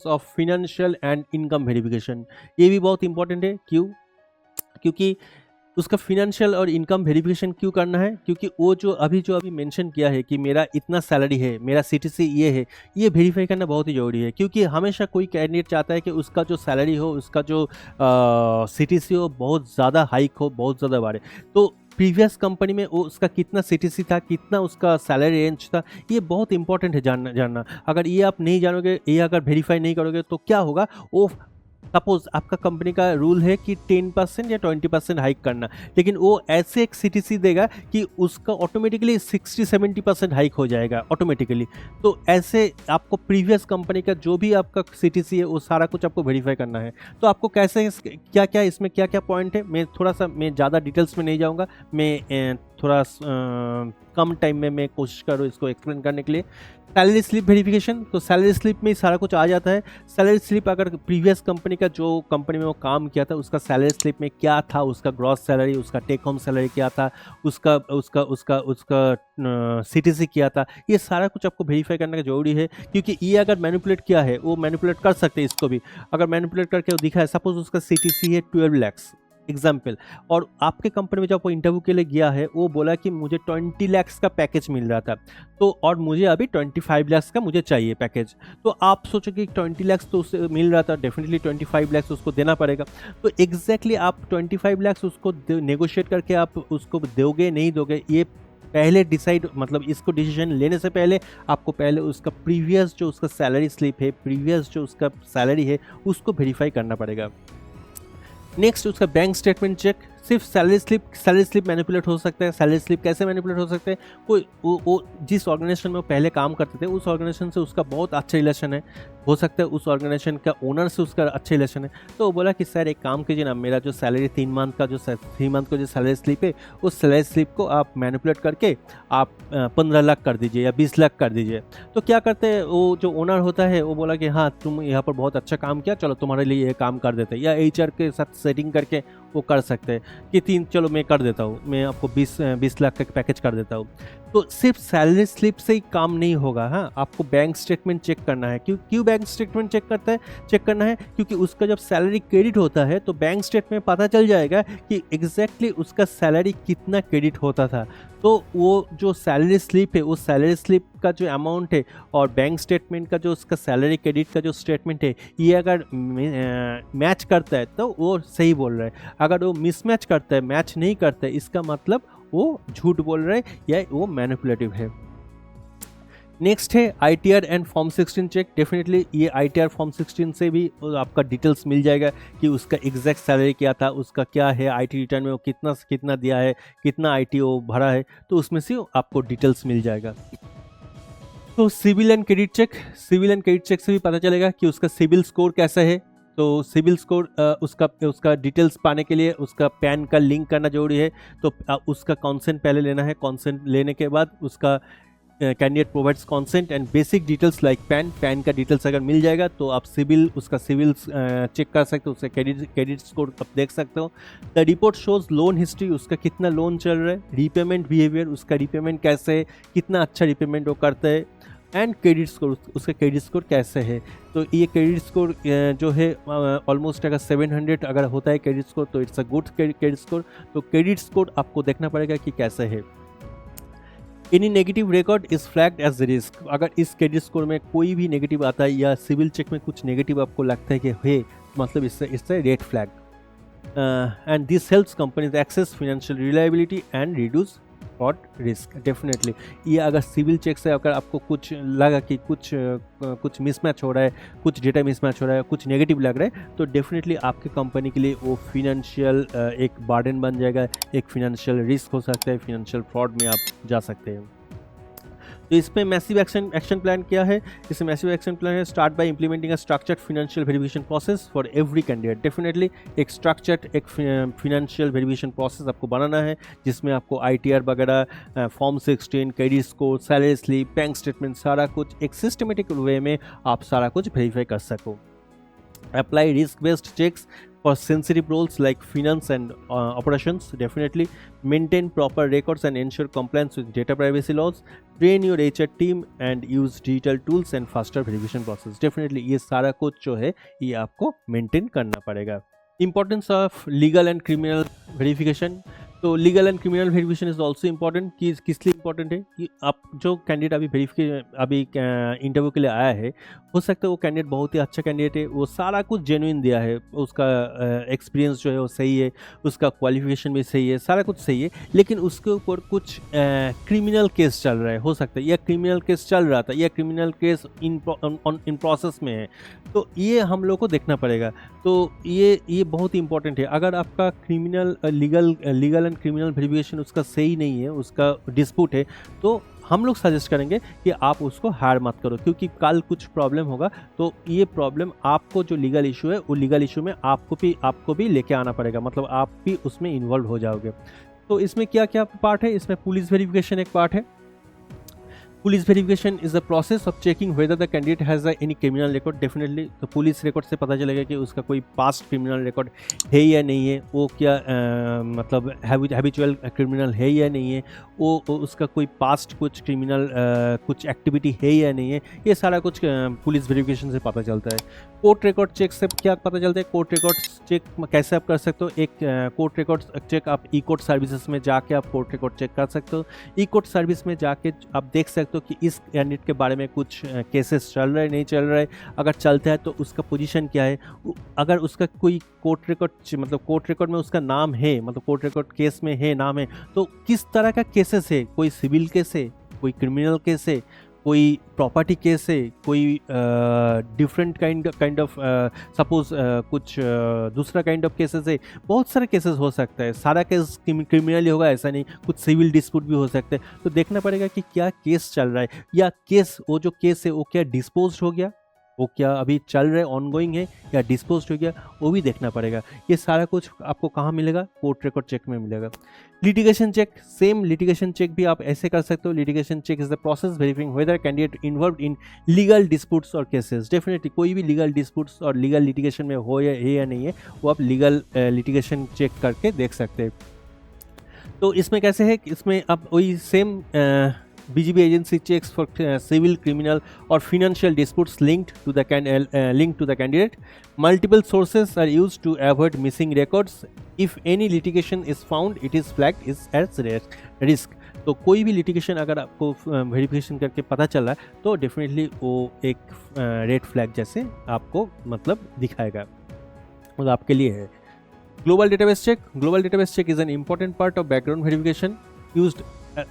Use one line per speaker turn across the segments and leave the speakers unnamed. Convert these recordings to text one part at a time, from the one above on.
Of financial and income verification, ये भी बहुत इंपॉर्टेंट है। क्यों? क्योंकि उसका फिनेंशियल और इनकम वेरिफिकेशन क्यों करना है? क्योंकि वो जो अभी मेंशन किया है कि मेरा इतना सैलरी है, मेरा सीटीसी ये है, ये वेरीफाई करना बहुत ही ज़रूरी है। क्योंकि हमेशा कोई कैंडिडेट चाहता है कि उसका जो सैलरी हो, उसका जो सीटीसी हो, बहुत ज़्यादा हाइक हो, बहुत ज़्यादा बढ़े। तो प्रीवियस कंपनी में वो उसका कितना सीटीसी था, कितना उसका सैलरी रेंज था, ये बहुत इंपॉर्टेंट है जानना। अगर ये आप नहीं जानोगे, ये अगर वेरीफाई नहीं करोगे तो क्या होगा, वो सपोज आपका कंपनी का रूल है कि 10% या 20% हाइक करना, लेकिन वो ऐसे एक सीटीसी देगा कि उसका ऑटोमेटिकली 60-70% हाइक हो जाएगा ऑटोमेटिकली। तो ऐसे आपको प्रीवियस कंपनी का जो भी आपका सीटीसी है वो सारा कुछ आपको वेरीफाई करना है। तो आपको कैसे क्या क्या इसमें क्या क्या पॉइंट है, मैं ज़्यादा डिटेल्स में नहीं जाऊँगा। मैं थोड़ा कम टाइम में मैं कोशिश करूँ इसको एक्सप्लेन करने के लिए। सैलरी स्लिप वेरिफिकेशन, तो सैलरी स्लिप में ही सारा कुछ आ जाता है। सैलरी स्लिप अगर प्रीवियस कंपनी का जो कंपनी में वो काम किया था उसका सैलरी स्लिप में क्या था, उसका ग्रॉस सैलरी, उसका टेक होम सैलरी क्या था, उसका उसका उसका उसका सीटीसी क्या था, ये सारा कुछ आपको वेरीफाई करने का जरूरी है। क्योंकि ये अगर मैनिपुलेट किया है, वो मैनिपुलेट कर सकते हैं इसको भी। अगर मैनिपुलेट करके वो दिखा है, सपोज उसका सीटीसी है 12 lakhs एग्जाम्पल, और आपके कंपनी में जब वो इंटरव्यू के लिए गया है, वो बोला कि मुझे 20 lakhs का पैकेज मिल रहा था, तो और मुझे अभी 25 lakhs का मुझे चाहिए पैकेज। तो आप सोचोगे कि 20 lakhs तो उससे मिल रहा था, डेफिनेटली 25 lakhs उसको देना पड़ेगा। तो एग्जैक्टली आप 25 lakhs उसको नेगोशिएट करके आप उसको दोगे नहीं दोगे, ये पहले डिसाइड, मतलब इसको डिसीजन लेने से पहले आपको पहले उसका प्रीवियस जो उसका सैलरी स्लिप है, प्रीवियस जो उसका सैलरी है, उसको वेरीफाई करना पड़ेगा। नेक्स्ट उसका बैंक स्टेटमेंट चेक। सिर्फ सैलरी स्लिप मैनिपुलेट हो सकता है। सैलरी स्लिप कैसे मैनिपुलेट हो सकते हैं? कोई वो जिस ऑर्गेनाइजेशन में वो पहले काम करते थे, उस ऑर्गेनाइजेशन से उसका बहुत अच्छा रिलेशन है, हो सकता है उस ऑर्गेनाइजेशन का ओनर से उसका अच्छा रिलेशन है। तो वो बोला कि सर एक काम कीजिए ना, मेरा जो सैलरी 3 मंथ का जो सैलरी स्लिप है, उस सैलरी स्लिप को आप मैनिपुलेट करके आप 15 लाख कर दीजिए या 20 लाख कर दीजिए। तो क्या करते हैं, वो जो ओनर होता है वो बोला कि हाँ तुम यहाँ पर बहुत अच्छा काम किया, चलो तुम्हारे लिए ये काम कर देते हैं, या एचआर के साथ सेटिंग करके वो कर सकते हैं कि चलो मैं कर देता हूँ, मैं आपको 20 लाख का पैकेज कर देता हूँ। तो सिर्फ सैलरी स्लिप से ही काम नहीं होगा। हाँ, आपको बैंक स्टेटमेंट चेक करना है। क्यों बैंक स्टेटमेंट चेक करना है? क्योंकि उसका जब सैलरी क्रेडिट होता है तो बैंक स्टेटमेंट में पता चल जाएगा कि एग्जैक्टली उसका सैलरी कितना क्रेडिट होता था। तो वो जो सैलरी स्लिप है, उस सैलरी स्लिप का जो अमाउंट है और बैंक स्टेटमेंट का जो उसका सैलरी क्रेडिट का जो स्टेटमेंट है, ये अगर मैच करता है तो वो सही बोल रहा है। अगर वो मिसमैच करता है, मैच नहीं करता है, इसका मतलब वो झूठ बोल रहे हैं या वो मैनिपुलेटिव है। नेक्स्ट है आईटीआर एंड फॉर्म 16 चेक। डेफिनेटली ये आईटीआर फॉर्म 16 से भी आपका डिटेल्स मिल जाएगा कि उसका एग्जैक्ट सैलरी क्या था, उसका क्या है, आईटी रिटर्न में वो कितना दिया है, कितना आईटी वो भरा है, तो उसमें से आपको डिटेल्स मिल जाएगा। तो सिविल एंड क्रेडिट चेक से भी पता चलेगा कि उसका सिविल स्कोर कैसा है। तो सिविल स्कोर उसका डिटेल्स पाने के लिए उसका पैन का लिंक करना जरूरी है। तो उसका कॉन्सेंट पहले लेना है। कॉन्सेंट लेने के बाद उसका candidate provides consent and basic details like PAN का डिटेल्स अगर मिल जाएगा तो आप उसका सिविल चेक कर सकते हो, उसका क्रेडिट स्कोर आप देख सकते हो। The report shows loan history, उसका कितना लोन चल रहा है, रीपेमेंट बिहेवियर, उसका रीपेमेंट कैसे है, कितना अच्छा रीपेमेंट वो करता है, एंड क्रेडिट स्कोर, उसका क्रेडिट स्कोर कैसे है। तो ये क्रेडिट स्कोर जो है ऑलमोस्ट अगर 700 अगर होता है क्रेडिट स्कोर तो it's a good credit score. तो क्रेडिट स्कोर आपको देखना पड़ेगा कि कैसे है। Any negative record is flagged as risk. अगर इस क्रेडिट स्कोर में कोई भी नेगेटिव आता है या सिविल चेक में कुछ नेगेटिव आपको लगता है कि है, मतलब इससे red flag. And this helps companies access financial reliability and reduce fraud risk. Definitely ये अगर सिविल चेक से अगर आपको कुछ लगा कि कुछ मिसमैच हो रहा है, कुछ डेटा मिसमैच हो रहा है, कुछ नेगेटिव लग रहा है, तो डेफिनेटली आपके कंपनी के लिए वो फिनेंशियल एक बर्डन बन जाएगा, एक फिनेंशियल रिस्क हो सकता है, फिनेंशियल फ्रॉड में आप जा सकते हैं। तो इसमें मैसिव एक्शन प्लान क्या है? इसमें मैसिव एक्शन प्लान है start by implementing a structured financial verification process for every candidate. Definitely एक स्ट्रक्चर्ड एक फाइनेंशियल वेरिफिकेशन प्रोसेस आपको बनाना है, जिसमें आपको आईटीआर वगैरह, form 16, credit score, salary slip, bank statement, सारा कुछ एक सिस्टमेटिक वे में आप सारा कुछ वेरीफाई कर सको। apply risk-based checks for sensitive roles like finance and operations. Definitely maintain proper records and ensure compliance with data privacy laws. Train your HR team and use digital tools and faster verification process. Definitely ये सारा कुछ जो है ये आपको maintain करना पड़ेगा. Importance of legal and criminal verification. तो legal and criminal verification is also important. किस लिए इम्पॉर्टेंट है कि आप जो कैंडिडेट अभी इंटरव्यू के लिए आया है, हो सकता है वो कैंडिडेट बहुत ही अच्छा कैंडिडेट है, वो सारा कुछ जेन्युइन दिया है, उसका एक्सपीरियंस जो है वो सही है, उसका क्वालिफिकेशन भी सही है, सारा कुछ सही है, लेकिन उसके ऊपर कुछ क्रिमिनल केस चल रहा है, हो सकता है या क्रिमिनल केस चल रहा था या क्रिमिनल केस इन प्रोसेस में है. तो ये हम लोग को देखना पड़ेगा. तो ये बहुत ही इंपॉर्टेंट है. अगर आपका criminal legal and criminal verification उसका सही नहीं है, उसका डिस्प्यूट है, तो हम लोग सजेस्ट करेंगे कि आप उसको हायर मत करो, क्योंकि कल कुछ प्रॉब्लम होगा तो ये प्रॉब्लम आपको जो लीगल इशू है वो लीगल इशू में आपको भी लेके आना पड़ेगा, मतलब आप भी उसमें इन्वॉल्व हो जाओगे. तो इसमें क्या क्या पार्ट है? इसमें पुलिस वेरिफिकेशन एक पार्ट है. Police verification is the process of checking whether the candidate has any criminal record. Definitely तो पुलिस रिकॉर्ड से पता चलेगा कि उसका कोई पास्ट क्रिमिनल रिकॉर्ड है या नहीं है, वो क्या मतलब हैबिचुअल क्रिमिनल है या नहीं है, वो उसका कोई पास्ट कुछ क्रिमिनल कुछ एक्टिविटी है या नहीं है, ये सारा कुछ पुलिस वेरिफिकेशन से पता चलता है. कोर्ट रिकॉर्ड चेक से क्या पता चलता है? कोर्ट रिकॉर्ड चेक कैसे आप कर सकते हो? एक कोर्ट रिकॉर्ड चेक आप ई कोर्ट सर्विसेज में जाके आप कोर्ट रिकॉर्ड चेक कर सकते हो. ई कोर्ट सर्विस में जाके आप देख सकते हो कि इस कैंडिडेट के बारे में कुछ केसेस चल रहे नहीं चल रहे, अगर चलता है तो उसका पोजीशन क्या है, अगर उसका कोई कोर्ट रिकॉर्ड में उसका नाम है, मतलब कोर्ट रिकॉर्ड केस में है, नाम है, तो किस तरह का केसेस है, कोई सिविल केस है, कोई क्रिमिनल केस है, कोई प्रॉपर्टी केस है, कोई डिफरेंट काइंड ऑफ सपोज कुछ दूसरा काइंड ऑफ केसेस है. बहुत सारे केसेस हो सकता है, सारा केस क्रिमिनल ही होगा ऐसा नहीं, कुछ सिविल डिस्प्यूट भी हो सकते हैं. तो देखना पड़ेगा कि क्या केस चल रहा है, या वो जो केस है वो क्या डिस्पोज हो गया, वो क्या अभी चल रहा है, ऑनगोइंग है, या डिस्पोज हो गया, वो भी देखना पड़ेगा. ये सारा कुछ आपको कहाँ मिलेगा? कोर्ट रिकॉर्ड चेक में मिलेगा. Litigation check, same litigation check भी आप ऐसे कर सकते हो. Litigation check is the process verifying whether candidate involve in legal disputes और केसेस. डेफिनेटली कोई भी लीगल डिस्प्यूट्स और लीगल लिटिगेशन में हो या नहीं है, वो आप लीगल लिटिगेशन चेक करके देख सकते हैं. तो इसमें कैसे है? इसमें आप वही same BGB agency checks for civil, criminal or financial disputes linked to the candidate. Multiple sources are used to avoid missing records. If any litigation is found, it is flagged as risk. तो कोई भी litigation अगर आपको verification करके पता चला तो definitely वो एक रेड फ्लैग जैसे आपको मतलब दिखाएगा, मतलब आपके लिए है. Global database check. Global database check is an important part of background verification used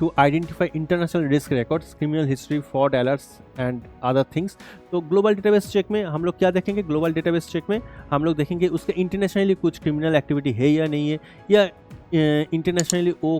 to identify international risk records, criminal history, fraud alerts and other things. तो ग्लोबल डेटाबेस चेक में हम लोग क्या देखेंगे? ग्लोबल डेटाबेस चेक में हम लोग देखेंगे उसके इंटरनेशनली कुछ क्रिमिनल एक्टिविटी है या नहीं है, या इंटरनेशनली वो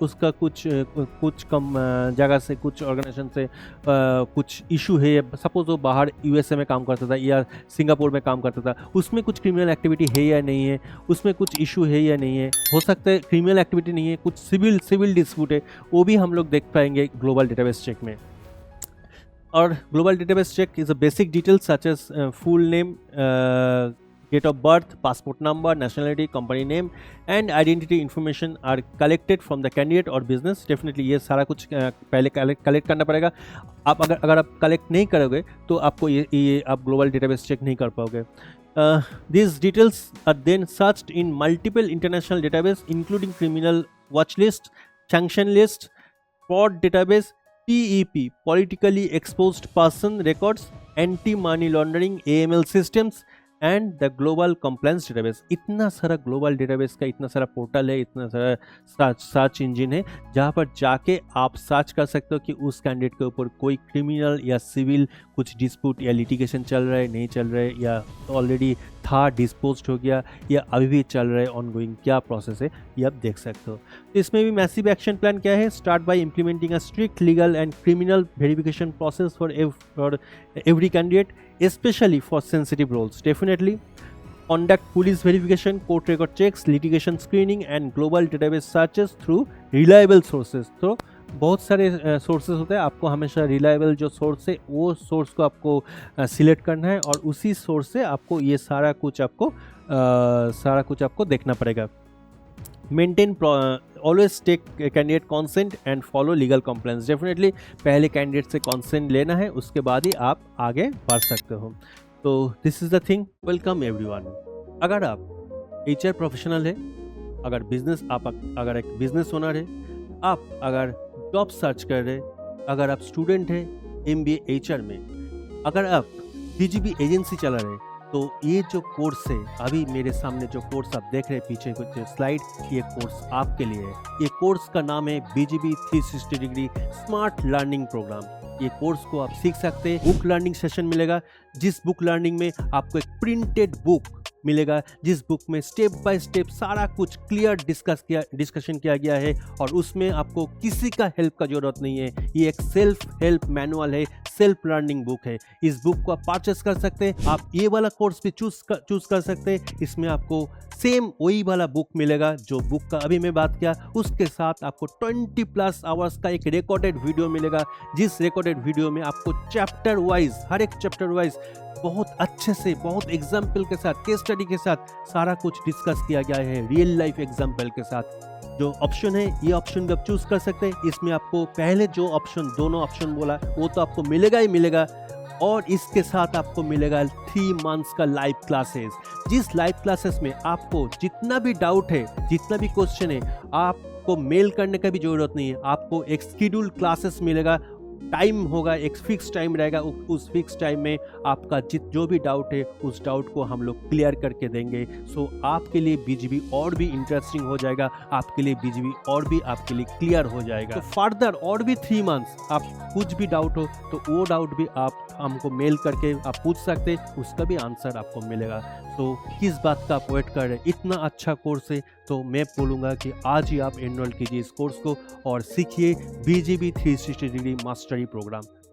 उसका कुछ कम जगह से, कुछ ऑर्गेनाइजेशन से कुछ इशू है. सपोज वो बाहर USA में काम करता था या सिंगापुर में काम करता था, उसमें कुछ क्रिमिनल एक्टिविटी है या नहीं है, उसमें कुछ इशू है या नहीं है. हो सकता है क्रिमिनल एक्टिविटी नहीं है, कुछ सिविल डिस्प्यूट है, वो भी हम लोग देख पाएंगे ग्लोबल डेटाबेस चेक में. और global database check is a basic details such as full name, date of birth, passport number, nationality, company name and identity information are collected from the candidate or business. Definitely ये सारा कुछ पहले collect करना पड़ेगा. आप अगर आप collect नहीं करोगे तो आपको ये आप ग्लोबल डेटाबेस चेक नहीं कर पाओगे. These details are then searched in multiple international database including criminal watch list, sanction list, fraud database, PEP, politically exposed person records, anti-money laundering AML systems and the global compliance database. इतना सारा global database का इतना सारा portal है, इतना सारा search engine है जहाँ पर जाके आप सर्च कर सकते हो कि उस कैंडिडेट के ऊपर कोई क्रिमिनल या सिविल कुछ डिस्प्यूट या लिटिगेशन चल रहा है, नहीं चल रहा है, या ऑलरेडी था, डिस्पोज हो गया, या अभी भी चल रहा है, ऑनगोइंग क्या प्रोसेस है, ये आप देख सकते हो. तो इसमें भी मैसिव एक्शन प्लान क्या है? Start by implementing a strict legal and criminal verification process for every candidate, especially for sensitive roles. Definitely conduct police verification, court record checks, litigation screening and global database searches through reliable sources. So बहुत सारे sources होते हैं, आपको हमेशा reliable जो source है वो source को आपको सिलेक्ट करना है और उसी सोर्स से आपको ये सारा कुछ आपको देखना पड़ेगा। Maintain always take candidate consent and follow legal complaints. Definitely पहले कैंडिडेट से कॉन्सेंट लेना है, उसके बाद ही आप आगे बढ़ सकते हो। तो this is the thing. Welcome everyone. अगर आप HR प्रोफेशनल है, अगर अगर एक बिजनेस ओनर है, आप अगर जॉब सर्च कर रहे, अगर आप स्टूडेंट है MBA HR में, अगर आप BGB एजेंसी चला रहे, तो ये जो कोर्स है, अभी मेरे सामने जो कोर्स आप देख रहे हैं पीछे कुछ स्लाइड, ये कोर्स आपके लिए है। ये कोर्स का नाम है BGB 360 degree smart learning program. ये कोर्स को आप सीख सकते हैं। बुक लर्निंग सेशन मिलेगा, जिस बुक लर्निंग में आपको एक प्रिंटेड बुक मिलेगा, जिस बुक में स्टेप बाय स्टेप सारा कुछ क्लियर डिस्कशन किया गया है और उसमें आपको किसी का हेल्प का जरूरत नहीं है। ये एक सेल्फ हेल्प मैनुअल है, सेल्फ लर्निंग बुक है। इस बुक को आप परचेस कर सकते हैं। आप ये वाला कोर्स भी चूज कर सकते हैं। इसमें आपको सेम वही वाला बुक मिलेगा जो बुक का अभी मैं बात किया, उसके साथ आपको 20+ आवर्स का एक रिकॉर्डेड वीडियो मिलेगा, जिस रिकॉर्डेड वीडियो में आपको चैप्टर वाइज, हर एक चैप्टर वाइज बहुत अच्छे से, बहुत एग्जाम्पल के साथ, केस स्टडी के साथ सारा कुछ डिस्कस किया गया है, रियल लाइफ एग्जाम्पल के साथ। जो ऑप्शन है, ये ऑप्शन भी आप चूज कर सकते हैं। इसमें आपको पहले जो ऑप्शन, दोनों ऑप्शन बोला, वो तो आपको मिलेगा ही मिलेगा, और इसके साथ आपको मिलेगा 3 मंथ्स का लाइव क्लासेस। जिस लाइव क्लासेस में आपको जितना भी डाउट है, जितना भी क्वेश्चन है, आपको मेल करने का भी जरूरत नहीं है। आपको एक शेड्यूल क्लासेस मिलेगा, टाइम होगा, एक फिक्स टाइम रहेगा। उस फिक्स टाइम में आपका जो भी डाउट है, उस डाउट को हम लोग क्लियर करके देंगे। सो आपके लिए BGB और भी इंटरेस्टिंग हो जाएगा, आपके लिए BGB और भी आपके लिए क्लियर हो जाएगा। तो फर्दर और भी 3 मंथ्स आप कुछ भी डाउट हो तो वो डाउट भी आप हमको मेल करके आप पूछ सकते, उसका भी आंसर आपको मिलेगा। तो किस बात का आप वेट कर रहे हैं? इतना अच्छा कोर्स है, तो मैं बोलूँगा कि आज ही आप एनरोल कीजिए इस कोर्स को और सीखिए BGB 360 डिग्री मास्टरी प्रोग्राम।